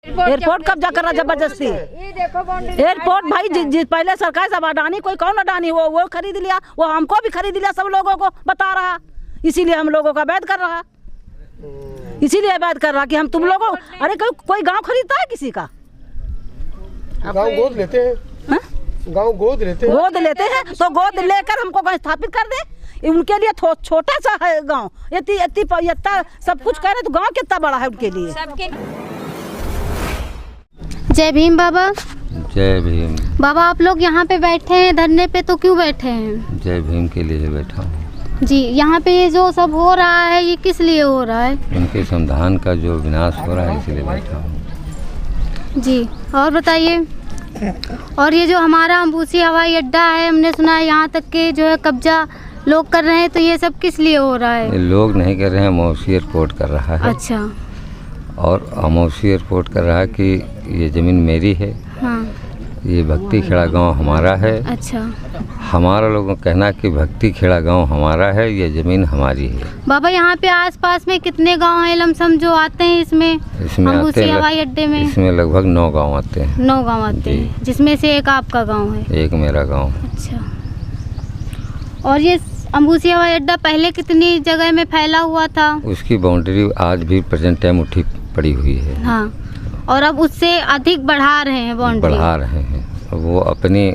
Airport कब्जा कर रहा जबरदस्ती। एयरपोर्ट भाई पहले सरकार सब अडानी, कोई कौन अडानी, वो खरीद लिया, वो हमको भी खरीद लिया, सब लोगों को बता रहा, इसीलिए हम लोगों का अवैध कर रहा, इसीलिए अवैध कर रहा कि हम तुम लोगों। अरे कोई गांव खरीदता है किसी का? गांव गोद लेते हैं, गांव गोद लेते हैं तो गोद लेकर हमको स्थापित कर दे। उनके लिए छोटा सा है गांव, इतना सब कुछ करे तो गांव कितना बड़ा है उनके लिए। जय भीम बाबा। जय भीम बाबा, आप लोग यहाँ पे बैठे हैं धरने पे, तो क्यों बैठे हैं? जय भीम के लिए बैठा हूँ जी। यहाँ पे ये जो सब हो रहा है ये किस लिए हो रहा है? उनके संविधान का जो विनाश हो रहा है इसलिए बैठा हूँ जी। और बताइए, और ये जो हमारा अम्बुसी हवाई अड्डा है, हमने सुना है यहाँ तक के जो है कब्जा लोग कर रहे हैं, तो ये सब किस लिए हो रहा है? लोग नहीं कर रहे हैं, मौसी एयरपोर्ट कर रहा है। अच्छा। और मौसी एयरपोर्ट कर रहा है कि ये ज़मीन मेरी है। हाँ। ये भक्ति खेड़ा गांव हमारा है। अच्छा। हमारा लोगों का कहना कि भक्ति खेड़ा गांव हमारा है, ये ज़मीन हमारी है। बाबा, यहाँ पे आसपास में कितने गांव हैं लमसम जो आते हैं इसमें अम्बुसी हवाई अड्डे में? इसमें लगभग 9 गाँव आते हैं। 9 गाँव आते हैं, जिसमें से एक आपका गाँव है? एक मेरा गाँव। अच्छा। और ये अम्बुसी हवाई अड्डा पहले कितनी जगह में फैला हुआ था? उसकी बाउंड्री आज भी प्रेजेंट टाइम उठी पड़ी हुई है। हाँ। और अब उससे अधिक बढ़ा रहे हैं बाउंड्री? बढ़ा रहे हैं। वो अपनी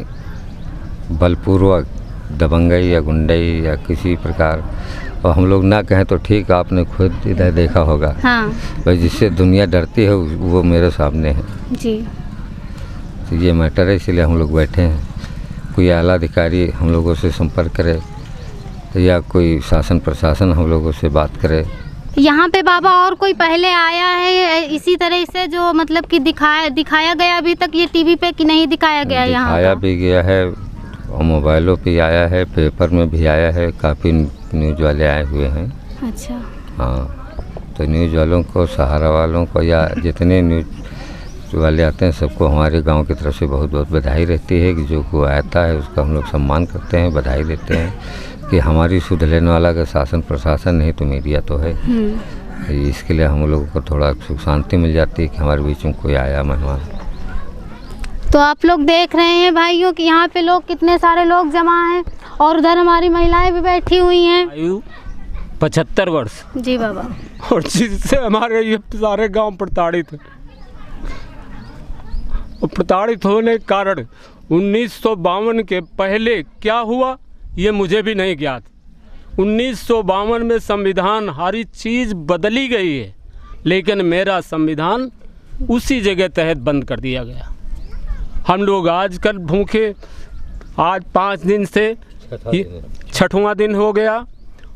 बलपूर्वक दबंगई या गुंडई या किसी प्रकार, और हम लोग ना कहें तो ठीक, आपने खुद इधर देखा होगा। हाँ। भाई जिससे दुनिया डरती है वो मेरे सामने है जी। तो ये मैटर है, इसलिए हम लोग बैठे हैं। कोई आला अधिकारी हम लोगों से संपर्क करे या कोई शासन प्रशासन हम लोगों से बात करे। यहाँ पे बाबा और कोई पहले आया है इसी तरह से जो मतलब कि दिखाया गया अभी तक ये टीवी पे कि नहीं दिखाया गया? यहाँ दिखाया भी गया है और मोबाइलों पे आया है, पेपर में भी आया है, काफ़ी न्यूज़ वाले आए हुए हैं। अच्छा। हाँ, तो न्यूज़ वालों को, सहारा वालों को या जितने न्यूज़ वाले आते हैं सबको हमारे गांव की तरफ से बहुत बहुत बधाई रहती है कि जो कोई आता है उसका हम लोग सम्मान करते हैं, बधाई देते हैं कि हमारी सुध लेने वाला का शासन प्रशासन नहीं तो मीडिया तो है। इसके लिए हम लोगों को थोड़ा सुख शांति मिल जाती है कि हमारे बीच में कोई आया मेहमान। तो आप लोग देख रहे हैं भाइयों कि यहाँ पे लोग कितने सारे लोग जमा हैं और उधर हमारी महिलाएं भी बैठी हुई हैं। आयु 75 वर्ष। जी बाबा। और जिससे हमारे ये सारे गांव प्रताड़ित है, और प्रताड़ित होने के कारण 1952 के पहले क्या हुआ ये मुझे भी नहीं ज्ञात। 1952 में संविधान हर चीज़ बदली गई है, लेकिन मेरा संविधान उसी जगह तहत बंद कर दिया गया। हम लोग आजकल भूखे, आज 5 दिन से 6वां दिन हो गया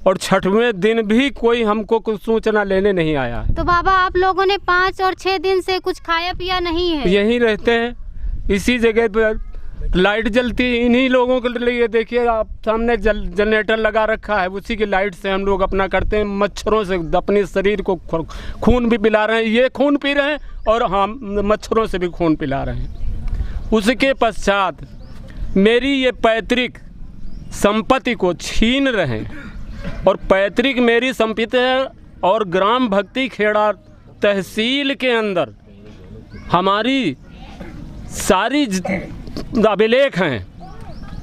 और 6वें दिन भी कोई हमको कुछ सूचना लेने नहीं आया। तो बाबा, आप लोगों ने 5 और 6 दिन से कुछ खाया पिया नहीं है? यहीं रहते हैं, इसी जगह पर लाइट जलती है इन्हीं लोगों के लिए। देखिए आप सामने जनरेटर लगा रखा है, उसी की लाइट से हम लोग अपना करते हैं। मच्छरों से अपने शरीर को खून भी पिला रहे हैं, ये खून पी रहे हैं और हम मच्छरों से भी खून पिला रहे हैं। उसके पश्चात मेरी ये पैतृक संपत्ति को छीन रहे हैं, और पैतृक मेरी संपत्ति है और ग्राम भक्ति खेड़ा तहसील के अंदर हमारी सारी अभिलेख हैं,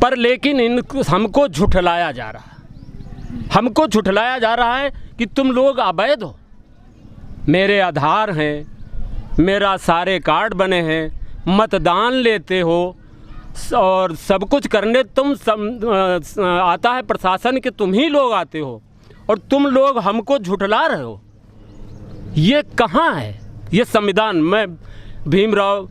पर लेकिन हमको झुठलाया जा रहा है। हमको झुठलाया जा रहा है कि तुम लोग अवैध हो। मेरे आधार हैं, मेरा सारे कार्ड बने हैं, मतदान लेते हो और सब कुछ करने तुम आता है प्रशासन के, तुम ही लोग आते हो और तुम लोग हमको झुठला रहे हो। ये कहाँ है ये संविधान? मैं भीमराव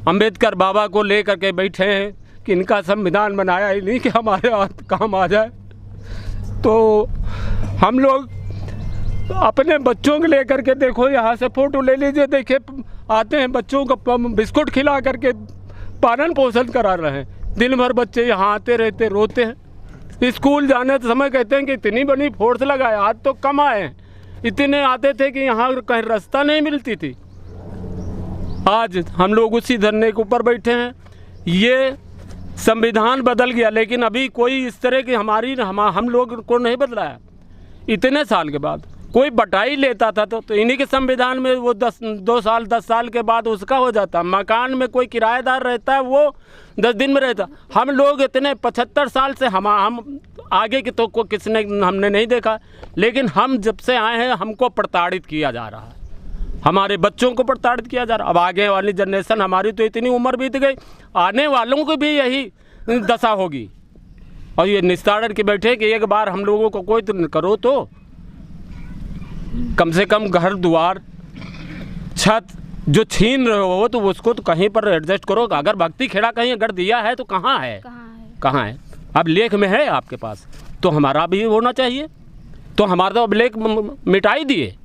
अंबेडकर बाबा को लेकर के बैठे हैं कि इनका संविधान बनाया ही नहीं कि हमारे हाथ काम आ जाए। तो हम लोग अपने बच्चों को लेकर के, देखो यहाँ से फ़ोटो ले लीजिए, देखिए आते हैं बच्चों को बिस्कुट खिला करके पालन पोषण करा रहे हैं। दिन भर बच्चे यहाँ आते रहते, रोते हैं। स्कूल जाने समय कहते हैं कि इतनी बड़ी फोर्स लगाए, आज तो कम आए हैं। इतने आते थे कि यहाँ कहीं रास्ता नहीं मिलती थी। आज हम लोग उसी धरने के ऊपर बैठे हैं। ये संविधान बदल गया, लेकिन अभी कोई इस तरह की हम लोग को नहीं बदलाया। इतने साल के बाद कोई बटाई लेता था तो इन्हीं के संविधान में वो 10 साल के बाद उसका हो जाता। मकान में कोई किराएदार रहता है वो 10 दिन में रहता। हम लोग इतने 75 साल से हम आगे की तो को किसने हमने नहीं देखा, लेकिन हम जब से आए हैं हमको प्रताड़ित किया जा रहा है, हमारे बच्चों को प्रताड़ित किया जा रहा है। अब आगे वाली जनरेशन, हमारी तो इतनी उम्र बीत गई, आने वालों को भी यही दशा होगी। और ये निस्तारण के बैठे कि एक बार हम लोगों को कोई तो करो, तो कम से कम घर द्वार छत जो छीन रहे हो तो उसको तो कहीं पर एडजस्ट करो। अगर भक्ति खेड़ा कहीं अगर दिया है तो कहाँ है, कहाँ है? अब लेख में है आपके पास तो हमारा भी होना चाहिए। तो हमारा तो अब लेख मिटाई दिए।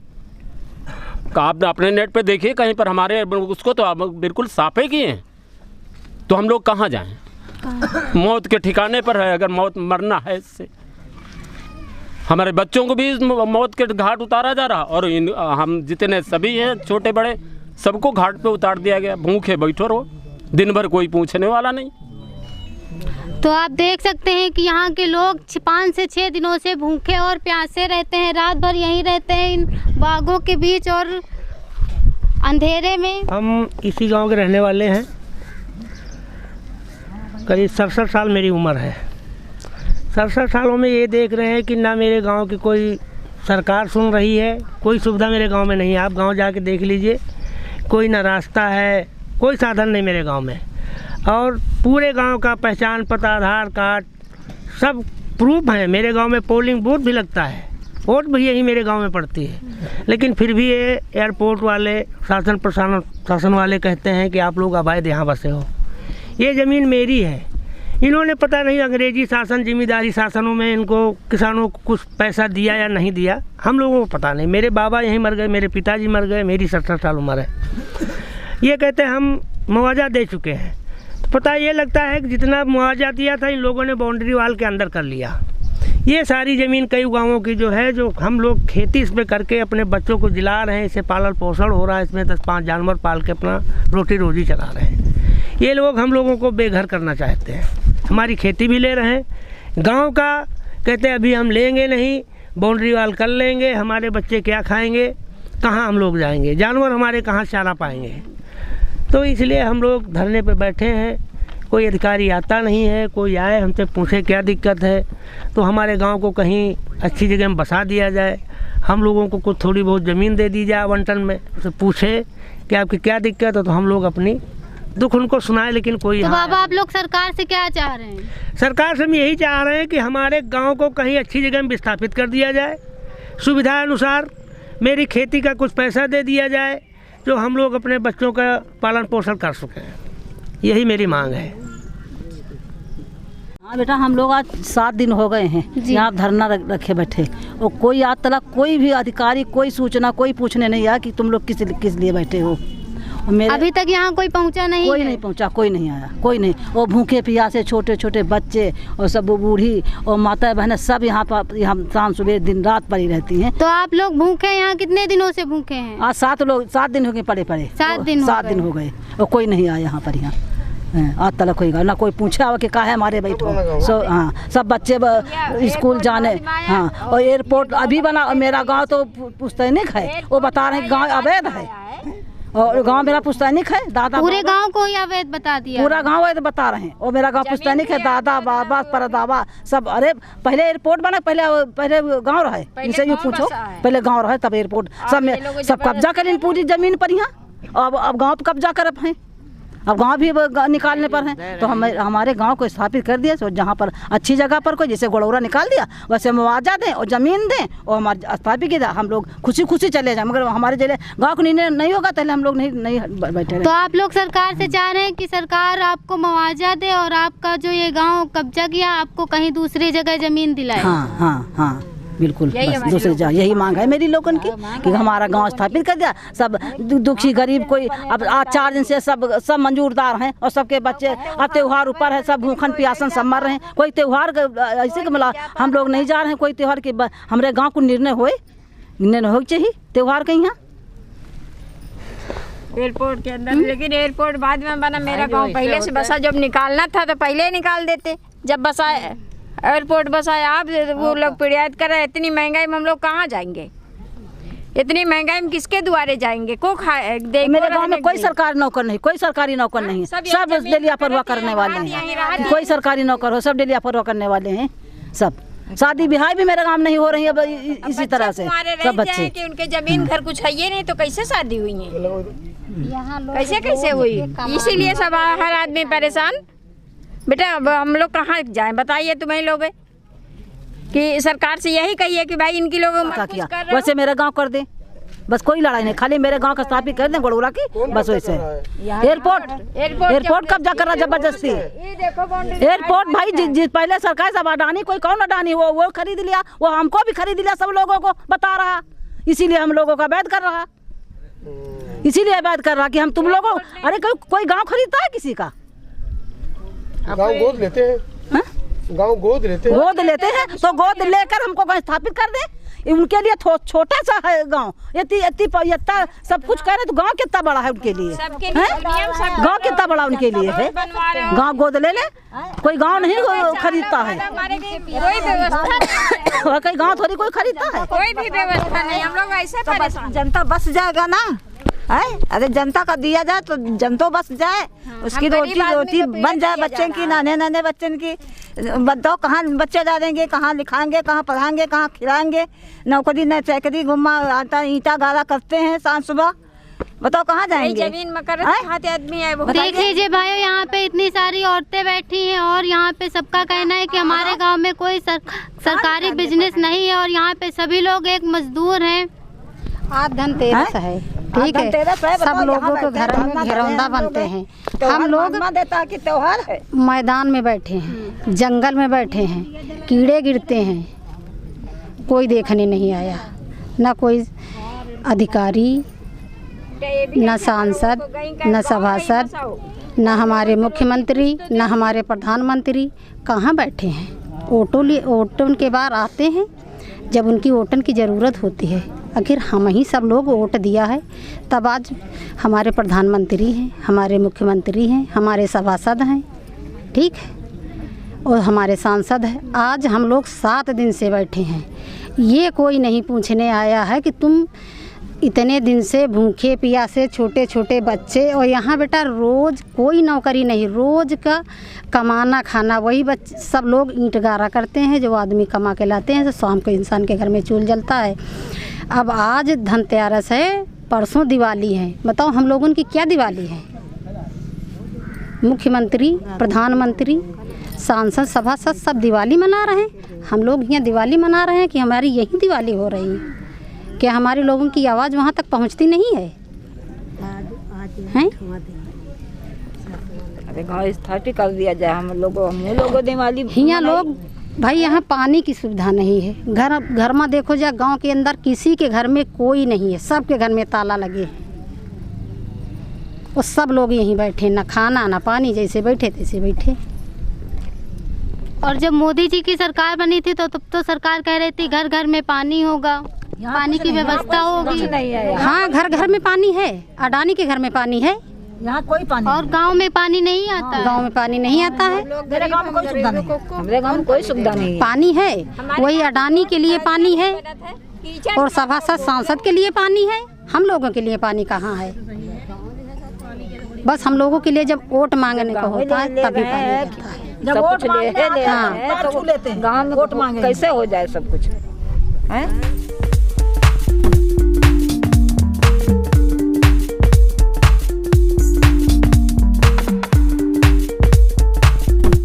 आप अपने नेट पे देखिए कहीं पर हमारे उसको तो आप बिल्कुल साफे किए हैं। तो हम लोग कहाँ जाएं? मौत के ठिकाने पर है। अगर मौत मरना है इससे, हमारे बच्चों को भी मौत के घाट उतारा जा रहा। और हम जितने सभी हैं छोटे बड़े सबको घाट पे उतार दिया गया। भूखे बैठो रहो, दिन भर कोई पूछने वाला नहीं। तो आप देख सकते हैं कि यहाँ के लोग 5 से 6 दिनों से भूखे और प्यासे रहते हैं, रात भर यहीं रहते हैं इन बागों के बीच और अंधेरे में। हम इसी गांव के रहने वाले हैं। करीब 67 साल मेरी उम्र है। 67 सालों में ये देख रहे हैं कि ना मेरे गांव की कोई सरकार सुन रही है, कोई सुविधा मेरे गांव में नहीं है। आप गांव जाके देख लीजिए, कोई ना रास्ता है, कोई साधन नहीं मेरे गांव में। और पूरे गांव का पहचान पता, आधार कार्ड सब प्रूफ है। मेरे गांव में पोलिंग बूथ भी लगता है, वोट भी यही मेरे गांव में पड़ती है। लेकिन फिर भी ये एयरपोर्ट वाले, शासन प्रशासन वाले कहते हैं कि आप लोग अवैध यहाँ बसे हो। ये ज़मीन मेरी है। इन्होंने पता नहीं अंग्रेजी शासन, जिम्मेदारी शासनों में इनको किसानों को कुछ पैसा दिया या नहीं दिया, हम लोगों को पता नहीं। मेरे बाबा यहीं मर गए, मेरे पिताजी मर गए, मेरी 67 साल उम्र है। ये कहते हैं हम मुआवजा दे चुके हैं। तो पता ये लगता है कि जितना मुआवजा दिया था इन लोगों ने बाउंड्री वाल के अंदर कर लिया। ये सारी ज़मीन कई गाँवों की जो है, जो हम लोग खेती इस पर करके अपने बच्चों को जिला रहे हैं, इसे पालन पोषण हो रहा है, इसमें 10-5 जानवर पाल के अपना रोटी रोजी चला रहे हैं। ये लोग हम लोगों को बेघर करना चाहते हैं। हमारी खेती भी ले रहे हैं। गांव का कहते हैं अभी हम लेंगे नहीं, बाउंड्री वाल कर लेंगे, हमारे बच्चे क्या खाएंगे, कहाँ हम लोग जाएंगे, जानवर हमारे कहाँ चारा पाएंगे। तो इसलिए हम लोग धरने पे बैठे हैं। कोई अधिकारी आता नहीं है, कोई आए हमसे पूछे क्या दिक्कत है, तो हमारे गांव को कहीं अच्छी जगह में बसा दिया जाए। हम लोगों को कुछ थोड़ी बहुत ज़मीन दे दी जाए आवंटन में। तो पूछे कि आपकी क्या दिक्कत है, तो हम लोग अपनी दुख उनको सुनाए। लेकिन कोई तो बाबा आप लोग सरकार से क्या चाह रहे हैं? सरकार से हम यही चाह रहे हैं कि हमारे गांव को कहीं अच्छी जगह में विस्थापित कर दिया जाए, सुविधा अनुसार मेरी खेती का कुछ पैसा दे दिया जाए, जो हम लोग अपने बच्चों का पालन पोषण कर सकें। यही मेरी मांग है। हाँ बेटा, हम लोग आज 7 दिन हो गए हैं यहाँ धरना रखे बैठे, और कोई आज तक कोई भी अधिकारी, कोई सूचना, कोई पूछने नहीं आया कि तुम लोग किस लिए बैठे हो। अभी तक यहाँ कोई पहुँचा नहीं? कोई नहीं पहुँचा, कोई नहीं आया, कोई नहीं। वो भूखे प्यासे छोटे छोटे बच्चे और सब बूढ़ी और माता बहनें सब यहाँ पर शाम सुबह दिन रात पड़ी रहती हैं। तो आप लोग भूखे यहाँ कितने दिनों से भूखे हैं? आज 7 दिन हो गए पड़े। 7 दिन हो गए और कोई नहीं आया यहाँ पर। यहाँ आज तक होगा ना, कोई पूछा कि कहाँ है हमारे बैठो। हाँ, सब बच्चे स्कूल जाने। हाँ, और एयरपोर्ट अभी बना। मेरा गांव तो पुस्तैनिक है, वो बता रहे हैं गांव अवैध है, और गांव मेरा पुस्तैनिक है। दादा पूरे गांव को ही अवैध बता दिया? पूरा गांव अवैध बता रहे हैं। और मेरा गांव पुस्तैनिक है, दादा बाबा परदावा सब। अरे पहले एयरपोर्ट बना, पहले गांव रहे, इनसे यूँ पूछो, पहले गांव रहे तब एयरपोर्ट। सब कब्जा करें पूरी जमीन पर यहाँ। अब गाँव पर कब्जा कर हैं, अब गांव भी निकालने पर हैं। तो हमारे गांव को स्थापित कर दिया। तो जहां पर अच्छी जगह पर कोई जैसे गोड़ौरा निकाल दिया, वैसे मुआवजा दें और ज़मीन दें और हमारे स्थापित किया, हम लोग खुशी खुशी चले जाएं। मगर हमारे जिले गांव को निर्णय नहीं होगा तो हम लोग नहीं बैठे। तो आप लोग सरकार से चाह रहे हैं कि सरकार आपको मुआवजा दे और आपका जो ये गाँव कब्जा किया, आपको कहीं दूसरी जगह ज़मीन दिलाए? हाँ हाँ हाँ, बिल्कुल। दूसरी जगह यही मांग है मेरी लोगन की कि हमारा गांव स्थापित कर दिया। सब दुखी गरीब कोई अब आज 4 दिन से सब मंजूरदार हैं, और सबके बच्चे अब त्यौहार ऊपर है, सब भूखन प्यासन सब मर रहे हैं। कोई त्यौहार ऐसे कि मतलब हम लोग नहीं जा रहे हैं कोई त्यौहार के। हमारे गांव को निर्णय हो चाहिए त्यौहार के यहाँ एयरपोर्ट के अंदर। लेकिन एयरपोर्ट बाद में बना। मेरा गांव पहले से बसा, जब निकालना था तो पहले निकाल देते। जब बसा एयरपोर्ट बसाया, आप वो लोग पिड़ियात कर रहे हैं। इतनी महंगाई में हम लोग कहाँ जाएंगे? इतनी महंगाई में किसके द्वारे जाएंगे? को देखो मेरे गांव में कोई सरकारी नौकर नहीं, कोई सरकारी नौकर नहीं, सब डेलिया परवाह करने वाले हैं। कोई सरकारी नौकर हो, सब डेलिया परवाह करने वाले हैं। सब शादी ब्याह भी मेरे गांव में नहीं हो रही है इसी तरह से। सब बच्चे कि उनके जमीन घर कुछ है ये नहीं तो कैसे शादी हुई है? कैसे हुई? इसीलिए सब हर आदमी परेशान। बेटा अब हम लोग कहाँ जाए बताइए? तुम्हें लोग कि सरकार से यही कहिए कि भाई इनकी लोगों क्या किया वैसे मेरे गांव कर दे, बस कोई लड़ाई नहीं, खाली मेरे गांव का स्थापित कर दें गड़ोरा की, बस वैसे। एयरपोर्ट कब्जा कर रहा जबरदस्ती। एयरपोर्ट भाई पहले सरकार सब अडानी, कोई कौन अडानी वो खरीद लिया, वो हमको भी खरीद लिया, सब लोगों को बता रहा, इसीलिए हम लोगों का वैध कर रहा, इसीलिए वैध कर रहा कि हम तुम लोगों। अरे कोई गाँव खरीदता है किसी का? गाँव गोद लेते हैं, गाँव गोद लेते हैं तो गोद लेकर हमको स्थापित कर दे। उनके लिए छोटा सा है गांव, इतना सब कुछ करे तो गांव कितना बड़ा है उनके लिए? गांव कितना बड़ा उनके लिए है? गांव गोद ले ले, कोई गांव नहीं खरीदता है, कोई गांव थोड़ी कोई खरीदता है। कोई भी व्यवस्था नहीं, हम लोग ऐसे परेशान। जनता बस जाएगा ना है? अरे जनता का दिया जाए तो जनता बस जाए, उसकी रोटी बन जाए बच्चे की, नाने बच्चन की। बताओ कहाँ बच्चे डालेंगे, कहाँ लिखाएंगे, कहाँ पढ़ाएंगे, कहाँ खिलाएंगे? नौकरी न चाकरी, घुमा आटा ईंटा गारा करते हैं सांझ सुबह, बताओ कहाँ जाएंगे? जमीन में कर आदमी है। देख लीजिए भाई, यहाँ पे इतनी सारी औरतें बैठी हैं और यहाँ पे सबका कहना है कि हमारे गाँव में कोई सरकारी बिजनेस नहीं है और यहाँ पे सभी लोग एक मजदूर हैं। आज धनतेरस है, ठीक है, सब लोगों के घर में घरौंदा बनते हैं, हम लोग देता कि त्योहार है। मैदान में बैठे हैं, जंगल में बैठे हैं, कीड़े गिरते हैं, कोई देखने नहीं आया, न कोई अधिकारी, न सांसद, न सभासद, न हमारे मुख्यमंत्री, न हमारे प्रधानमंत्री। कहाँ बैठे हैं? ओटन के बार आते हैं जब उनकी ओटन की ज़रूरत होती है। आखिर हम ही सब लोग वोट दिया है, तब आज हमारे प्रधानमंत्री हैं, हमारे मुख्यमंत्री हैं, हमारे सभासद हैं, ठीक है, और हमारे सांसद हैं। आज हम लोग 7 दिन से बैठे हैं, ये कोई नहीं पूछने आया है कि तुम इतने दिन से भूखे प्यासे, छोटे छोटे बच्चे, और यहाँ बेटा रोज़ कोई नौकरी नहीं, रोज़ का कमाना खाना वही बच्चे सब लोग ईंट गारा करते हैं, जो आदमी कमा के लाते हैं, तो शाम को इंसान के घर में चूल्हा जलता है। अब आज धनतेरस है, परसों दिवाली है, बताओ हम लोगों की क्या दिवाली है? मुख्यमंत्री, प्रधानमंत्री, सांसद, सभासद सब दिवाली मना रहे हैं, हम लोग यहाँ दिवाली मना रहे हैं कि हमारी यही दिवाली हो रही है। क्या हमारे लोगों की आवाज़ वहाँ तक पहुँचती नहीं है? हैं? अरे गाँव स्थापित कर दिया जाए, हम लोगों दिवाली। यहाँ लोग भाई, यहाँ पानी की सुविधा नहीं है, घर में देखो जा, गांव के अंदर किसी के घर में कोई नहीं है, सबके घर में ताला लगे हैं, और सब लोग यहीं बैठे, ना खाना ना पानी, जैसे बैठे तैसे बैठे। और जब मोदी जी की सरकार बनी थी तो तब तो सरकार कह रही थी घर घर में पानी होगा, पानी की व्यवस्था होगी। हाँ, घर घर में पानी है, अडानी के घर में पानी है, यहाँ कोई पानी, और गांव में पानी नहीं आता। गांव में पानी नहीं आता है, मेरे गांव में कोई सुविधा नहीं, हमारे गाँव में कोई सुविधा नहीं। पानी है वही अडानी के लिए पानी है, और सभासद सांसद के लिए पानी है, हम लोगों के लिए पानी कहाँ है? बस हम लोगों के लिए जब वोट मांगने का होता है तभी पानी आता है। जब वोट मांगते हैं तो गाँव में कैसे हो जाए सब कुछ है?